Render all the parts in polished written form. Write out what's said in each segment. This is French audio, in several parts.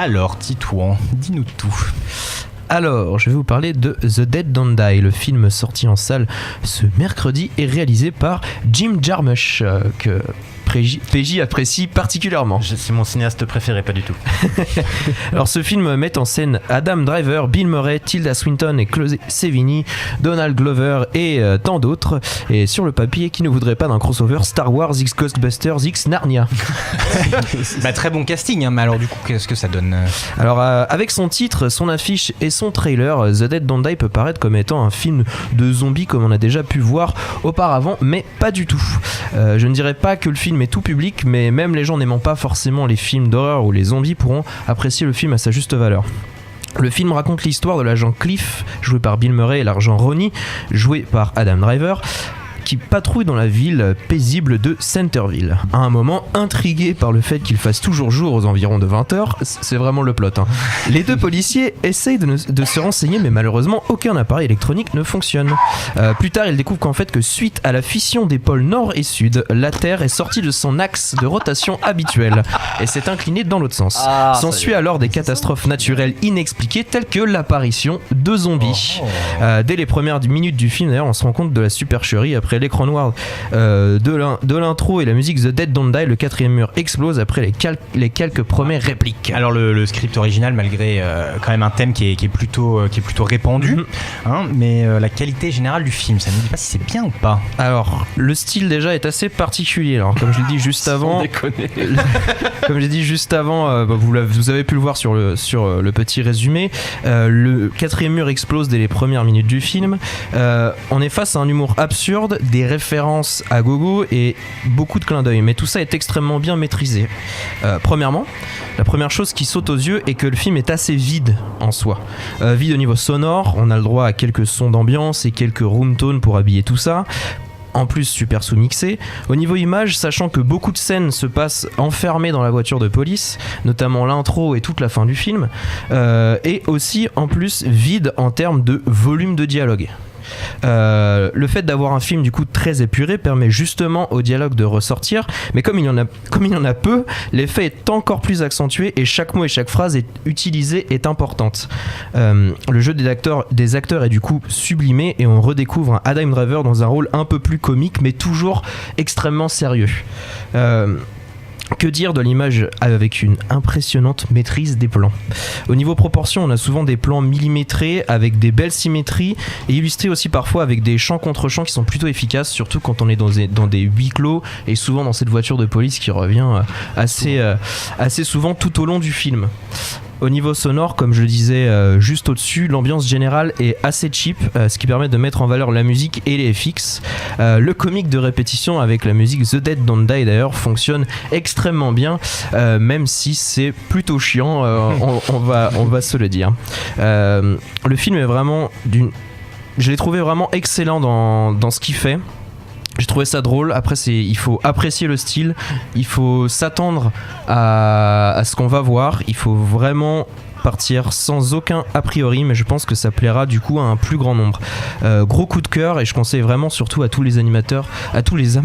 Alors, Titouan, dis-nous tout. Alors, je vais vous parler de The Dead Don't Die, le film sorti en salle ce mercredi et réalisé par Jim Jarmusch, que PJ apprécie particulièrement. C'est mon cinéaste préféré, pas du tout. Alors ce film met en scène Adam Driver, Bill Murray, Tilda Swinton et Chloe Sevigny, Donald Glover et tant d'autres. Et sur le papier, qui ne voudrait pas d'un crossover Star Wars X Ghostbusters X Narnia. Très bon casting, hein, mais alors du coup, qu'est-ce que ça donne ? Alors avec son titre, son affiche et son trailer, The Dead Don't Die peut paraître comme étant un film de zombies comme on a déjà pu voir auparavant, mais pas du tout. Je ne dirais pas que le film est tout public, mais même les gens n'aimant pas forcément les films d'horreur ou les zombies pourront apprécier le film à sa juste valeur. Le film raconte l'histoire de l'agent Cliff, joué par Bill Murray, et l'agent Ronnie, joué par Adam Driver, qui patrouille dans la ville paisible de Centerville. À un moment, intrigué par le fait qu'il fasse toujours jour aux environs de 20h, c'est vraiment le plot, hein. Les deux policiers essayent de se renseigner, mais malheureusement, aucun appareil électronique ne fonctionne. Plus tard, ils découvrent qu'en fait, que suite à la fission des pôles nord et sud, la Terre est sortie de son axe de rotation habituel et s'est inclinée dans l'autre sens. S'ensuit alors des catastrophes naturelles inexpliquées, telles que l'apparition de zombies. Dès les premières minutes du film, d'ailleurs, on se rend compte de la supercherie. Après l'écran noir de l'intro et la musique The Dead Don't Die, le quatrième mur explose après les quelques premières répliques. Alors le script original, malgré quand même un thème qui est plutôt répandu, hein, mais la qualité générale du film, ça ne dit pas si c'est bien ou pas. Alors le style déjà est assez particulier. Alors comme je l'ai dit juste avant, comme j'ai dit juste avant, vous avez pu le voir sur le petit résumé. Le quatrième mur explose dès les premières minutes du film. On est face à un humour absurde, des références à gogo et beaucoup de clins d'œil, mais tout ça est extrêmement bien maîtrisé. Premièrement, la première chose qui saute aux yeux est que le film est assez vide en soi. Vide au niveau sonore, on a le droit à quelques sons d'ambiance et quelques room tones pour habiller tout ça. En plus super sous-mixé. Au niveau image, sachant que beaucoup de scènes se passent enfermées dans la voiture de police, notamment l'intro et toute la fin du film, et aussi en plus vide en termes de volume de dialogue. Le fait d'avoir un film du coup très épuré permet justement au dialogue de ressortir, mais comme il y en a peu, l'effet est encore plus accentué et chaque mot et chaque phrase utilisée est importante. Le jeu des acteurs est du coup sublimé et on redécouvre un Adam Driver dans un rôle un peu plus comique mais toujours extrêmement sérieux. Que dire de l'image avec une impressionnante maîtrise des plans. Au niveau proportion, on a souvent des plans millimétrés avec des belles symétries et illustrés aussi parfois avec des champs contre champs qui sont plutôt efficaces, surtout quand on est dans des huis clos et souvent dans cette voiture de police qui revient assez souvent tout au long du film. Au niveau sonore, comme je le disais juste au-dessus, l'ambiance générale est assez cheap, ce qui permet de mettre en valeur la musique et les FX. Le comique de répétition avec la musique The Dead Don't Die d'ailleurs fonctionne extrêmement bien, même si c'est plutôt chiant, on va se le dire. Le film est vraiment je l'ai trouvé vraiment excellent dans ce qu'il fait. J'ai trouvé ça drôle. Après, il faut apprécier le style, il faut s'attendre à ce qu'on va voir, il faut vraiment partir sans aucun a priori, mais je pense que ça plaira du coup à un plus grand nombre. Gros coup de cœur, et je conseille vraiment surtout à tous les amateurs tous les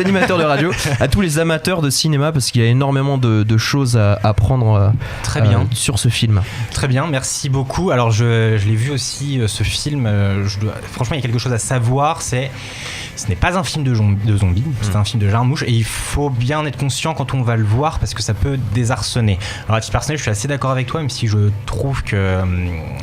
animateurs de radio, à tous les amateurs de cinéma, parce qu'il y a énormément de choses à apprendre très bien sur ce film. Très bien, merci beaucoup. Alors je l'ai vu aussi, ce film, franchement il y a quelque chose à savoir, ce n'est pas un film de zombies, c'est un film de Jarmusch et il faut bien être conscient quand on va le voir parce que ça peut désarçonner. Alors à titre personnel, je suis assez d'accord avec toi, même si je trouve que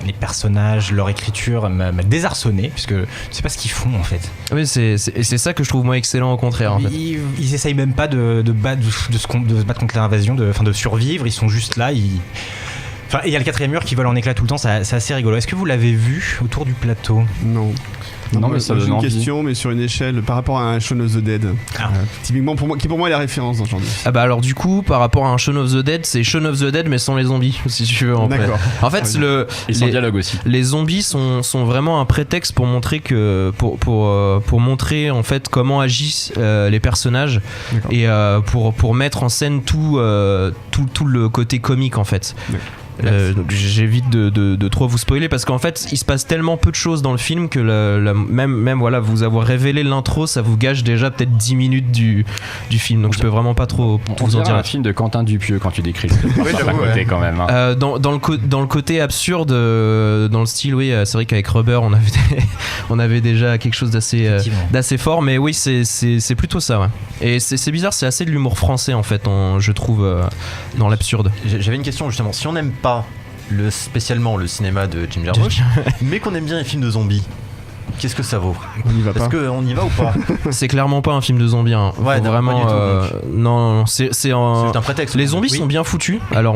les personnages, leur écriture m'a désarçonné, puisque je ne sais pas ce qu'ils font en fait. Oui, c'est ça que je trouve moi excellent au contraire. En fait. Ils essayent même pas de se battre contre l'invasion, de survivre, ils sont juste là, Enfin, il y a le quatrième mur qui vole en éclat tout le temps, c'est assez rigolo. Est-ce que vous l'avez vu autour du plateau ? Non. Non, mais ça j'ai donne une envie. question, mais sur une échelle par rapport à un Shaun of the Dead. Typiquement pour moi est la référence dans ce genre de... Ah bah alors du coup par rapport à un Shaun of the Dead, c'est Shaun of the Dead mais sans les zombies, si tu veux. D'accord. En fait Et sans dialogue aussi. Les zombies sont vraiment un prétexte pour montrer pour montrer en fait comment agissent les personnages. D'accord. Et pour mettre en scène tout le côté comique en fait. Donc j'évite de trop vous spoiler parce qu'en fait il se passe tellement peu de choses dans le film que même voilà, vous avoir révélé l'intro, ça vous gâche déjà peut-être 10 minutes du film, donc je peux vraiment pas trop vous en dire. Un film de Quentin Dupieux quand tu décris côté quand même. Dans le côté absurde, dans le style, oui, c'est vrai qu'avec Rubber on avait déjà quelque chose d'assez fort, mais oui, c'est plutôt ça, ouais. Et c'est bizarre, c'est assez de l'humour français en fait, je trouve, dans l'absurde. J'avais une question justement, si on n'aime pas spécialement le cinéma de Jim Jarmusch, mais qu'on aime bien les films de zombies, qu'est-ce que ça vaut? On y va pas. Est-ce qu'on y va ou pas? C'est clairement pas un film de zombies, hein. Ouais, non, vraiment, pas du tout, non, c'est un prétexte. Les zombies sont bien foutus. Alors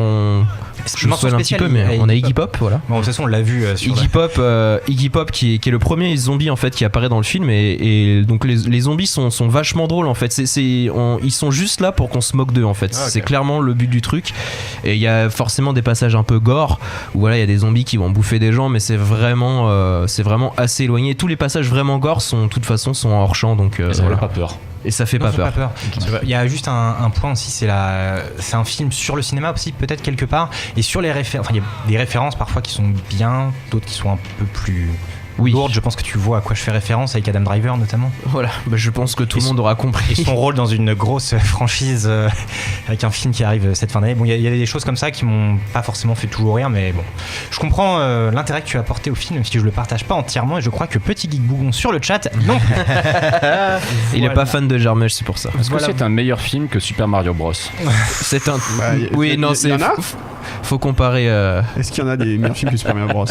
je me spoil un petit peu, mais on a Iggy Pop, voilà. Bon, de toute façon, on l'a vu sur Iggy Pop qui est le premier zombie en fait qui apparaît dans le film, et donc les zombies sont vachement drôles en fait. Ils sont juste là pour qu'on se moque d'eux en fait. Ah, okay. C'est clairement le but du truc. Et il y a forcément des passages un peu gore où voilà, il y a des zombies qui vont bouffer des gens, mais c'est vraiment assez éloigné. Tous les passages vraiment gore sont de toute façon sont hors champ, donc ça voilà. fait pas peur. Et ça fait pas peur. Il y a juste un point aussi, c'est un film sur le cinéma aussi, peut-être quelque part, et sur les références. Enfin, il y a des références parfois qui sont bien, d'autres qui sont un peu plus lourdes. Je pense que tu vois à quoi je fais référence, avec Adam Driver notamment. Voilà, je pense que tout le monde aura compris. Et son rôle dans une grosse franchise avec un film qui arrive cette fin d'année. Bon, il y a des choses comme ça qui m'ont pas forcément fait toujours rire, mais bon. Je comprends l'intérêt que tu as apporté au film, même si je le partage pas entièrement, et je crois que Petit Geek Bougon sur le chat, non. Il est pas fan de Jarmusch, c'est pour ça. Est-ce que c'est un meilleur film que Super Mario Bros? C'est un. Oui, non, c'est. Faut comparer. Est-ce qu'il y en a des meilleurs films que Super Mario Bros?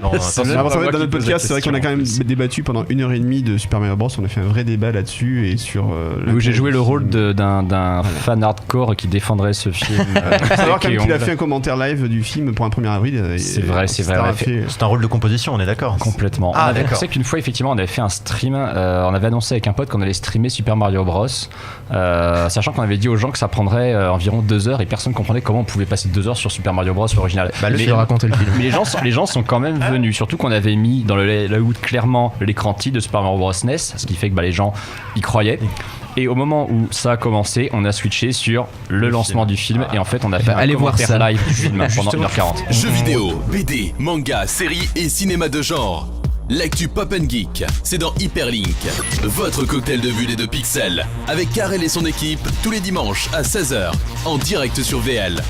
Dans notre podcast, c'est vrai qu'on a quand même débattu pendant 1h30 de Super Mario Bros. On a fait un vrai débat là-dessus et sur. Où j'ai joué le rôle d'un fan hardcore qui défendrait ce film. Il faut savoir quand même qu'il a fait un commentaire live du film pour un 1er avril. C'est vrai. C'est un rôle de composition, on est d'accord? Complètement. D'accord. C'est qu'une fois, effectivement, on avait fait un stream. On avait annoncé avec un pote qu'on allait streamer Super Mario Bros. Sachant qu'on avait dit aux gens que ça prendrait environ 2 heures et personne comprenait comment on pouvait passer 2 heures sur Super Mario Bros l'original. Je vais raconter le film. Mais les gens sont quand même venus, surtout qu'on avait mis dans le layout clairement l'écran titre de Super Mario Bros NES, ce qui fait que les gens y croyaient. Et au moment où ça a commencé, on a switché sur le lancement du film, et en fait on a fait un commentaire live du film pendant 1h40. Jeux vidéo, BD, manga, séries et cinéma de genre. L'actu Pop & Geek, c'est dans Hyperlink, votre cocktail de bulles et de pixels, avec Karel et son équipe, tous les dimanches à 16h, en direct sur VL.